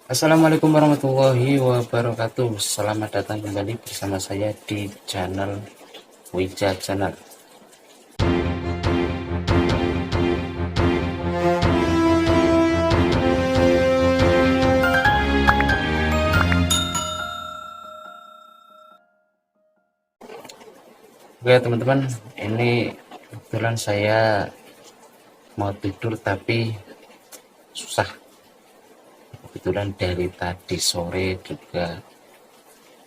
Assalamualaikum warahmatullahi wabarakatuh. Selamat datang kembali bersama saya di channel Wija Channel. Oke teman-teman, ini kebetulan saya mau tidur tapi susah. Kebetulan dari tadi sore juga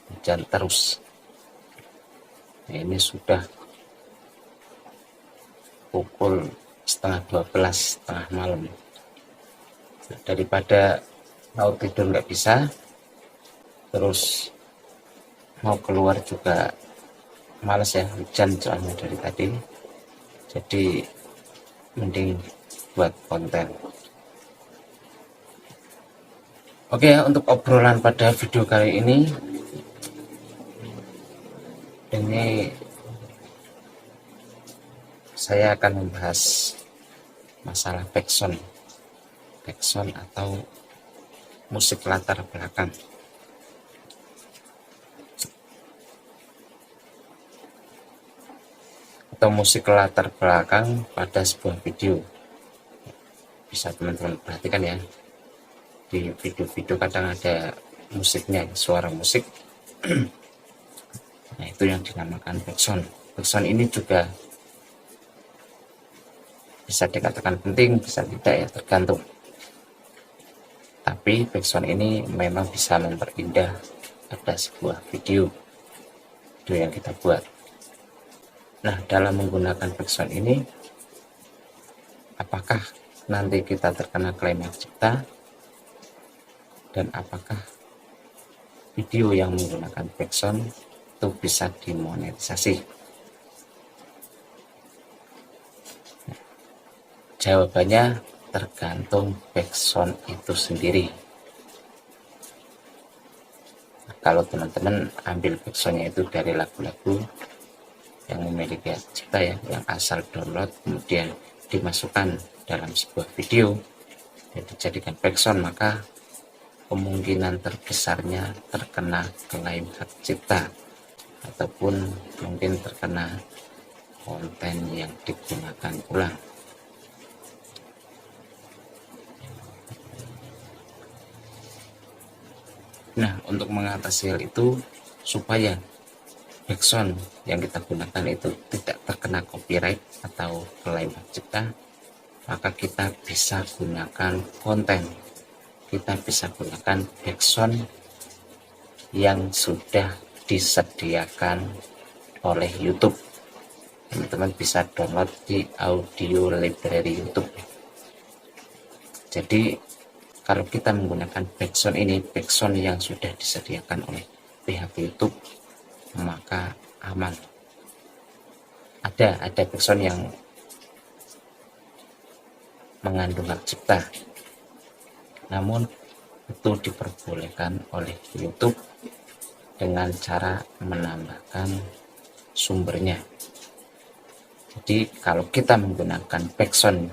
hujan terus. Ini sudah pukul setengah 12, setengah malam. Daripada mau tidur nggak bisa, terus mau keluar juga males ya, hujan soalnya dari tadi. Jadi mending buat konten. Oke, untuk obrolan pada video kali ini saya akan membahas masalah backsound atau musik latar belakang. Atau musik latar belakang pada sebuah video. Bisa teman-teman perhatikan ya, di video-video kadang ada musiknya, suara musik. Nah, itu yang dinamakan backsound. Backsound ini juga bisa dikatakan penting, bisa tidak ya, tergantung. Tapi backsound ini memang bisa memperindah pada sebuah video yang kita buat. Nah, dalam menggunakan backsound ini, apakah nanti kita terkena klaim hak cipta, dan apakah video yang menggunakan backsound itu bisa dimonetisasi? Jawabannya tergantung backsound itu sendiri. Nah, kalau teman-teman ambil backsoundnya itu dari lagu-lagu yang memiliki hak cipta ya, yang asal download kemudian dimasukkan dalam sebuah video dan dijadikan backsound, maka kemungkinan terbesarnya terkena klaim hak cipta ataupun mungkin terkena konten yang digunakan ulang. Nah, untuk mengatasi hal itu, supaya backsound yang kita gunakan itu tidak terkena copyright atau klaim hak cipta, maka kita bisa gunakan kita bisa gunakan backsound yang sudah disediakan oleh YouTube. Teman-teman bisa download di audio library YouTube. Jadi kalau kita menggunakan backsound yang sudah disediakan oleh pihak YouTube, maka aman. Ada backsound yang mengandung hak cipta, namun itu diperbolehkan oleh YouTube dengan cara menambahkan sumbernya. Jadi kalau kita menggunakan backsound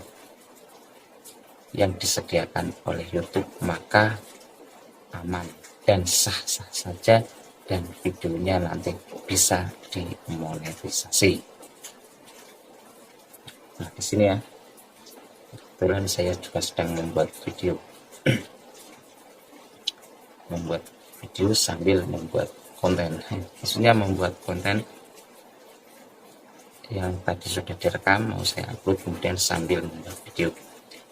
yang disediakan oleh YouTube, maka aman dan sah-sah saja, dan videonya nanti bisa dimonetisasi. Nah, di sini ya, kebetulan saya juga sedang membuat video sambil membuat konten. Maksudnya membuat konten yang tadi sudah direkam, mau saya upload kemudian sambil membuat video.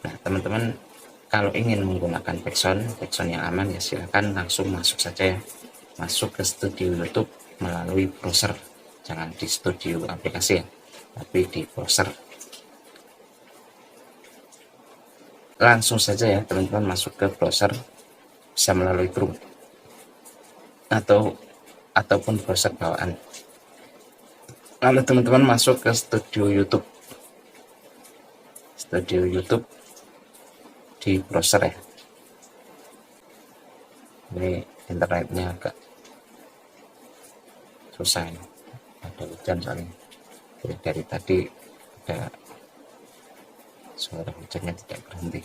Nah, teman-teman kalau ingin menggunakan backsound yang aman ya, silahkan langsung masuk saja ya, masuk ke studio YouTube melalui browser, jangan di studio aplikasi ya, tapi di browser. Langsung saja ya teman-teman masuk ke browser, bisa melalui Chrome ataupun browser bawaan. Lalu teman-teman masuk ke studio YouTube di browser ya. Ini internetnya agak susah ini, ada hujan soalnya. Jadi dari tadi ada suara hujannya tidak berhenti.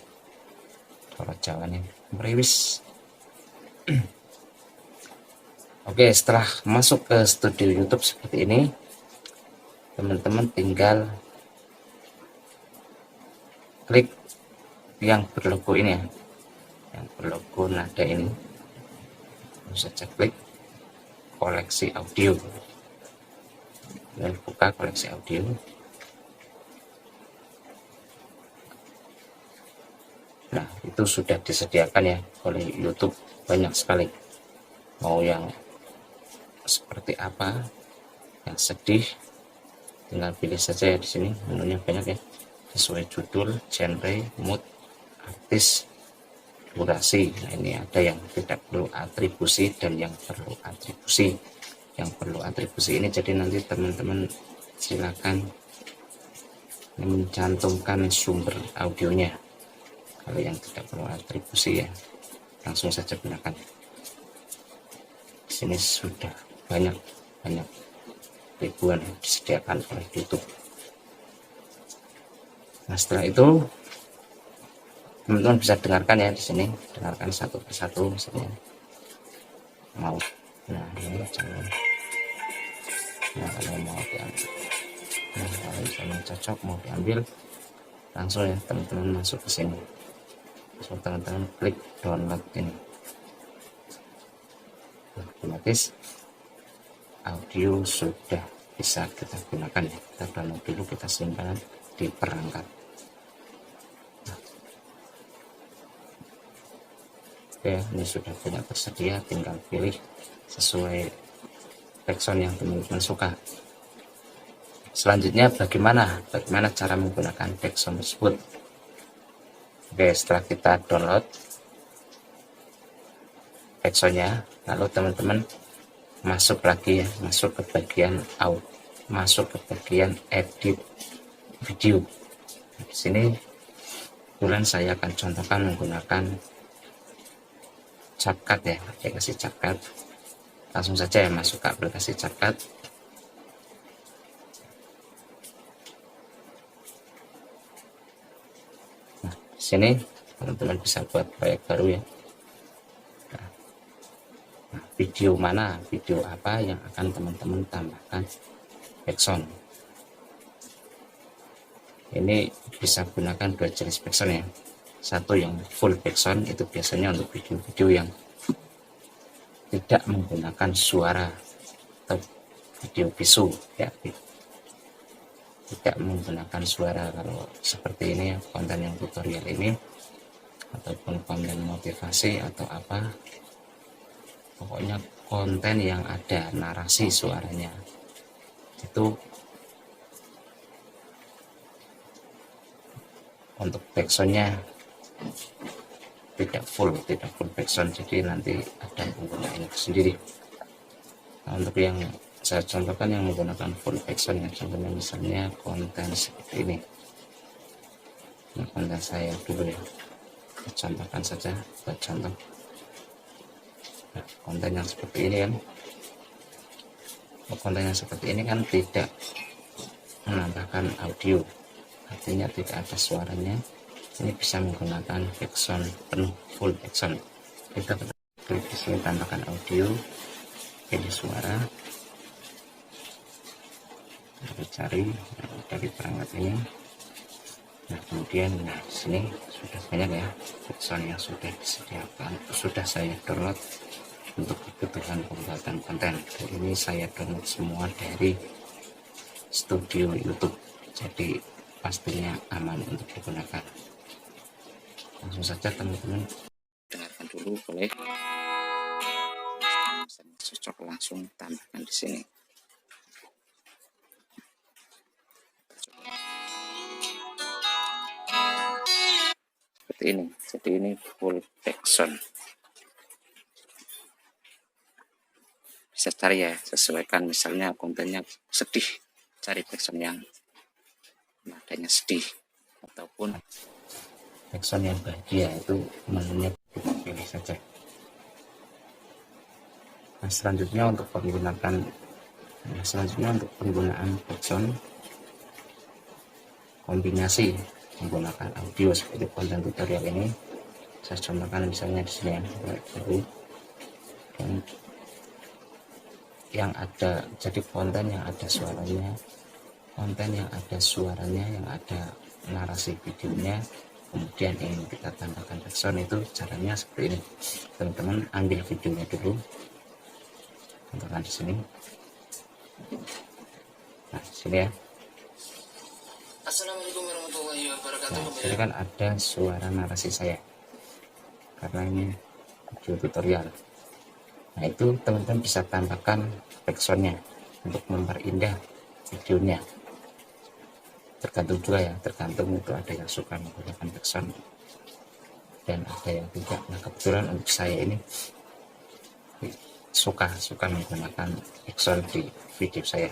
Kalau jalannya meriwis. Oke, setelah masuk ke studio YouTube seperti ini, teman-teman tinggal klik yang berlogo ini ya, yang berlogo nada ini, lalu saja klik koleksi audio dan buka koleksi audio. Nah, itu sudah disediakan ya oleh YouTube, banyak sekali, mau yang seperti apa, yang sedih tinggal pilih saja ya. Di sini menunya banyak ya, sesuai judul, genre, mood, artis, durasi. Nah, ini ada yang tidak perlu atribusi dan yang perlu atribusi. Yang perlu atribusi ini jadi nanti teman-teman silakan mencantumkan sumber audionya. Kalau yang tidak perlu atribusi ya langsung saja gunakan. Di sini sudah banyak ribuan disediakan oleh YouTube. Nah, setelah itu teman-teman bisa dengarkan ya, di sini dengarkan satu persatu misalnya mau. Nah, ini jangan. Nah, kalau mau diambil, nah, kalau misalnya cocok mau diambil, langsung ya teman-teman masuk ke sini. So, teman-teman klik download ini, otomatis audio sudah bisa kita gunakan ya. Kita download dulu, kita simpan di perangkat. Oke, ini sudah punya tersedia, tinggal pilih sesuai background yang teman-teman suka. Selanjutnya bagaimana cara menggunakan background tersebut. Oke, setelah kita download backgroundnya, lalu teman-teman masuk lagi ya, masuk ke bagian edit video. Di sini kebetulan saya akan contohkan menggunakan CapCut ya, aplikasi CapCut. Langsung saja ya masuk ke aplikasi CapCut. Nah, di sini teman-teman bisa buat proyek baru ya. Nah, video mana, video apa yang akan teman-teman tambahkan background. Ini bisa gunakan dua jenis background ya. Satu yang full background, itu biasanya untuk video-video yang tidak menggunakan suara atau video bisu ya, tidak menggunakan suara. Kalau seperti ini ya, konten yang tutorial ini ataupun konten motivasi atau apa, pokoknya konten yang ada narasi suaranya, itu untuk backsoundnya tidak full backsound, jadi nanti ada penggunaannya sendiri. Nah, untuk yang saya contohkan yang menggunakan full backsound ya, contohnya misalnya konten seperti ini. Nah, konten saya dulu ya, kita contohkan saja buat contoh. Nah, konten yang seperti ini kan, konten yang seperti ini kan tidak menambahkan audio, artinya tidak ada suaranya. Ini bisa menggunakan backsound penuh, full backsound. Kita klik di sini, tambahkan audio, pilih suara, kita cari dari perangkat ini. Nah, kemudian di sini sudah banyak ya backsound yang sudah disediakan, sudah saya download untuk kebutuhan pembuatan konten. Dan ini saya download semua dari studio YouTube, jadi pastinya aman untuk digunakan. Langsung saja teman-teman dengarkan dulu, boleh. Misalnya cocok, langsung tambahkan di sini. Seperti ini, jadi ini full backsound. Bisa cari ya, sesuaikan, misalnya kontennya sedih, cari backsound yang nadanya sedih, ataupun backsound yang bahagia, itu menunya kita pilih saja. Nah, selanjutnya untuk penggunaan backsound kombinasi menggunakan audio seperti konten tutorial ini, saya contohkan misalnya di sini ya, yang ada, jadi konten yang ada suaranya, konten yang ada suaranya, yang ada narasi videonya, kemudian ingin kita tambahkan background, itu caranya seperti ini. Teman-teman ambil videonya dulu, tambahkan di sini. Nah, sini ya. Assalamualaikum warahmatullahi wabarakatuh. Nah, ini kan ada suara narasi saya karena ini video tutorial. Nah, itu teman-teman bisa tambahkan backsoundnya untuk memperindah videonya. Tergantung juga ya, tergantung itu ada yang suka menggunakan backsound dan ada yang tidak. Nah, kebetulan untuk saya ini suka menggunakan backsound di video saya.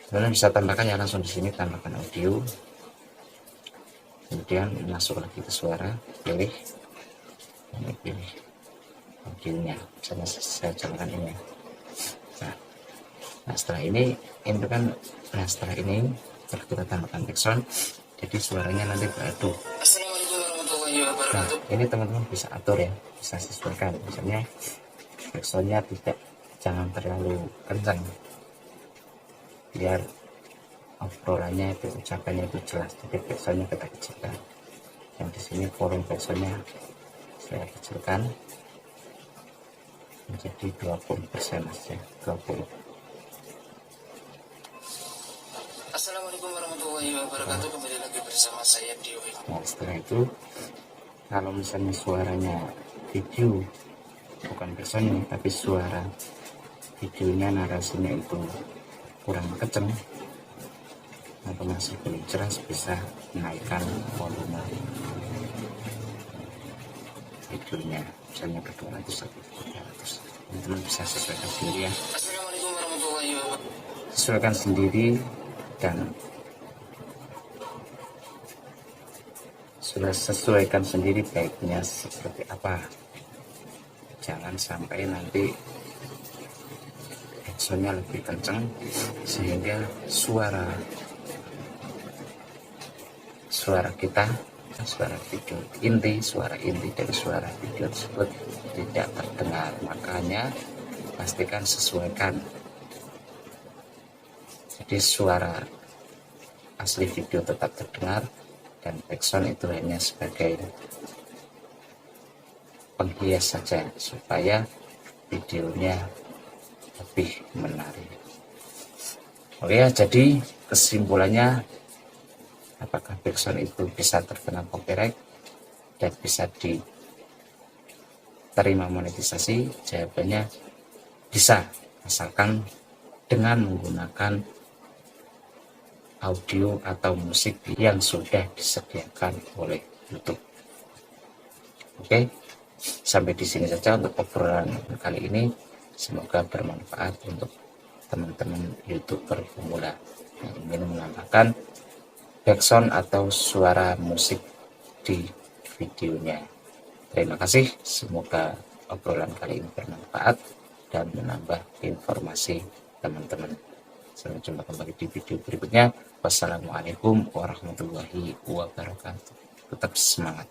Teman-teman bisa tambahkan ya, langsung di sini tambahkan audio, kemudian masuk lagi ke suara, pilih audionya, misalnya saya contohkan ini. Nah, setelah ini kan, setelah ini setelah kita tambahkan backsound, jadi suaranya nanti beradu. Assalamualaikum warahmatullahi Nah, wabarakatuh. ini teman-teman bisa atur ya, bisa sesuaikan, misalnya backsoundnya jangan terlalu kencang biar obrolannya itu, ucapannya itu jelas. Jadi backsoundnya kita kecilkan. Yang di sini volume backsoundnya saya kecilkan menjadi 20% saja, 20. Assalamualaikum warahmatullahi wabarakatuh. Kembali lagi bersama saya Dio. Nah, setelah itu kalau misalnya suaranya video, bukan backsoundnya tapi suara videonya, narasinya itu kurang kenceng atau masih belum jelas, bisa menaikkan volume videonya, misalnya ke 200 atau 300. Teman-teman bisa sesuaikan sendiri ya, Assalamualaikum warahmatullahi wabarakatuh. sesuaikan sendiri dan sudah sesuaikan sendiri baiknya seperti apa. Jangan sampai nanti backsoundnya lebih kencang sehingga suara kita, suara video inti, suara inti dari suara video tersebut tidak terdengar. Makanya pastikan sesuaikan, jadi suara asli video tetap terdengar dan backsound itu hanya sebagai penghias saja supaya videonya lebih menarik. Oke ya, jadi kesimpulannya, apakah backsound itu bisa terkena copyright dan bisa diterima monetisasi? Jawabannya bisa, asalkan dengan menggunakan audio atau musik yang sudah disediakan oleh YouTube. Oke, sampai di sini saja untuk obrolan kali ini. Semoga bermanfaat untuk teman-teman YouTuber pemula yang ingin menambahkan backsound atau suara musik di videonya. Terima kasih, semoga obrolan kali ini bermanfaat dan menambah informasi teman-teman. Sampai jumpa kembali di video berikutnya. Wassalamualaikum warahmatullahi wabarakatuh. Tetap semangat.